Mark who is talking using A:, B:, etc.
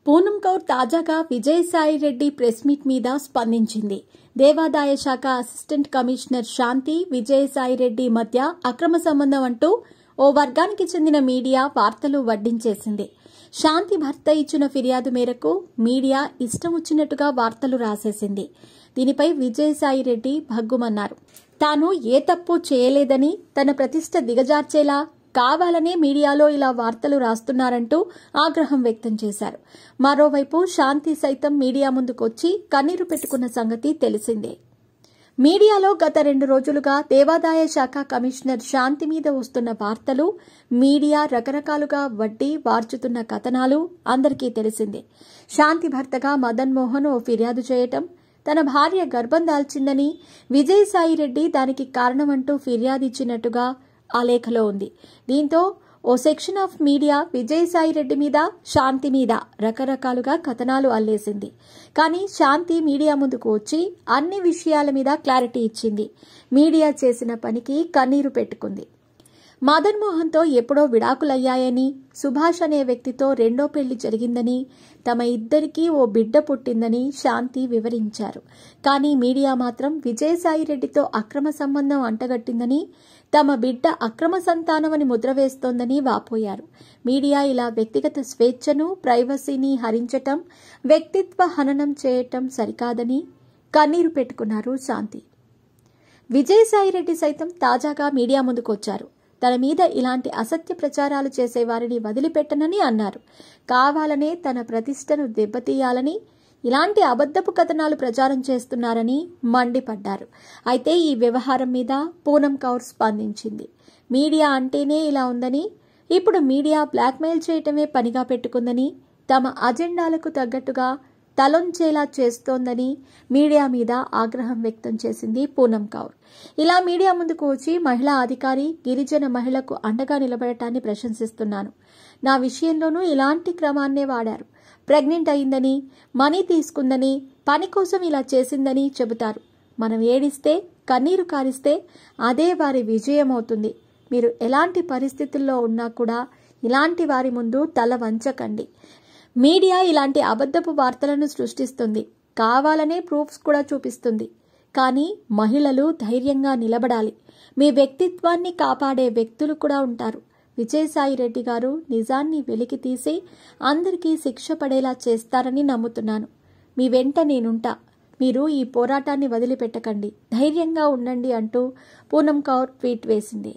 A: పూనం కౌర్ తాజాగా Vijayasai Reddy press meet మీద స్పందించింది. దేవాదాయ శాఖ అసిస్టెంట్ కమిషనర్ శాంతి, విజయసాయి రెడ్డి మధ్య అక్రమ సంబంధం అంటూ ఓ వర్గానికి చెందిన మీడియా వార్తలు వడ్డించేసింది. శాంతి భర్త ఇచ్చిన ఫిర్యాదు మేరకు మీడియా ఇష్టం వచ్చినట్టుగా వార్తలు రాసేసింది. దీనిపై విజయసాయి రెడ్డి భగ్గుమన్నారు. తాను ఏ తప్పు చేయలేదని, తన ప్రతిష్ట దిగజార్చేలా కావాలనే మీడియాలో ఇలా వార్తలు రాస్తున్నారంటూ ఆగ్రహం వ్యక్తం చేశారు. మరోవైపు శాంతి సైతం మీడియా ముందుకొచ్చి కన్నీరు పెట్టుకున్న సంగతి తెలిసిందే. మీడియాలో గత 2 రోజులుగా దేవాదాయ శాఖ కమిషనర్ శాంతి మీద వస్తున్న వార్తలు, మీడియా రకరకాలుగా వడ్డీ వార్చుతున్న కథనాలు అందరికీ తెలిసిందే. శాంతి భర్తగా మదన్ మోహన్ ఓ ఫిర్యాదు చేయటం, తన భార్య గర్భం దాల్చిందని, విజయసాయి రెడ్డి దానికి కారణమంటూ ఫిర్యాదు ఇచ్చినట్టుగా ఆ లేఖలో ఉంది. దీంతో ఓ section of media Vijayasai Reddy మీద, శాంతి మీద రకరకాలుగా కథనాలు అల్లేసింది. కానీ శాంతి మీడియా ముందుకు వచ్చి అన్ని విషయాల మీద క్లారిటీ ఇచ్చింది. మీడియా చేసిన పనికి కన్నీరు పెట్టుకుంది. మదన్ మోహన్తో ఎప్పుడో విడాకులయ్యాయని, సుభాష్ అనే వ్యక్తితో రెండో పెళ్లి జరిగిందని, తమ ఇద్దరికీ ఓ బిడ్డ పుట్టిందని శాంతి వివరించారు. కానీ మీడియా మాత్రం విజయసాయి రెడ్డితో అక్రమ సంబంధం అంటగట్టిందని, తమ బిడ్డ అక్రమ సంతానమని ముద్ర వేస్తోందని వాపోయారు. మీడియా ఇలా వ్యక్తిగత స్వేచ్ఛను, ప్రైవసీని హరించటం, వ్యక్తిత్వ హననం చేయటం సరికాదని కన్నీరు పెట్టుకున్నారు శాంతి. విజయసాయి రెడ్డి సైతం తాజాగా మీడియా ముందుకొచ్చారు. తన మీద ఇలాంటి అసత్య ప్రచారాలు చేసే వారిని వదిలిపెట్టనని అన్నారు. కావాలనే తన ప్రతిష్టను దెబ్బతీయాలని ఇలాంటి అబద్ధపు కథనాలు ప్రచారం చేస్తున్నారని మండిపడ్డారు. అయితే ఈ వ్యవహారం మీద పూనం కౌర్ స్పందించింది. మీడియా అంటేనే ఇలా ఉందని, ఇప్పుడు మీడియా బ్లాక్మెయిల్ చేయటమే పనిగా పెట్టుకుందని, తమ అజెండాలకు తగ్గట్టుగా తలొంచేలా చేస్తోందని మీడియా మీద ఆగ్రహం వ్యక్తం చేసింది పూనం కౌర్. ఇలా మీడియా ముందుకు వచ్చి మహిళా అధికారి, గిరిజన మహిళకు అండగా నిలబడటాన్ని ప్రశంసిస్తున్నాను. నా విషయంలోనూ ఇలాంటి క్రమాన్నే వాడారు. ప్రెగ్నెంట్ అయిందని, మనీ తీసుకుందని, పని కోసం ఇలా చేసిందని చెబుతారు. మనం ఏడిస్తే, కన్నీరు కారిస్తే అదే వారి విజయం అవుతుంది. మీరు ఎలాంటి పరిస్థితుల్లో ఉన్నా కూడా ఇలాంటి వారి ముందు తల వంచకండి. మీడియా ఇలాంటి అబద్ధపు వార్తలను సృష్టిస్తుంది, కావాలనే ప్రూఫ్స్ కూడా చూపిస్తుంది. కానీ మహిళలు ధైర్యంగా నిలబడాలి. మీ వ్యక్తిత్వాన్ని కాపాడే వ్యక్తులు కూడా ఉంటారు. విజయసాయి రెడ్డి గారు నిజాన్ని వెలికి తీసి అందరికీ శిక్ష పడేలా చేస్తారని నమ్ముతున్నాను. మీ వెంట నేనుంటా. మీరు ఈ పోరాటాన్ని వదిలిపెట్టకండి, ధైర్యంగా ఉండండి అంటూ పూనం కౌర్ ట్వీట్ వేసింది.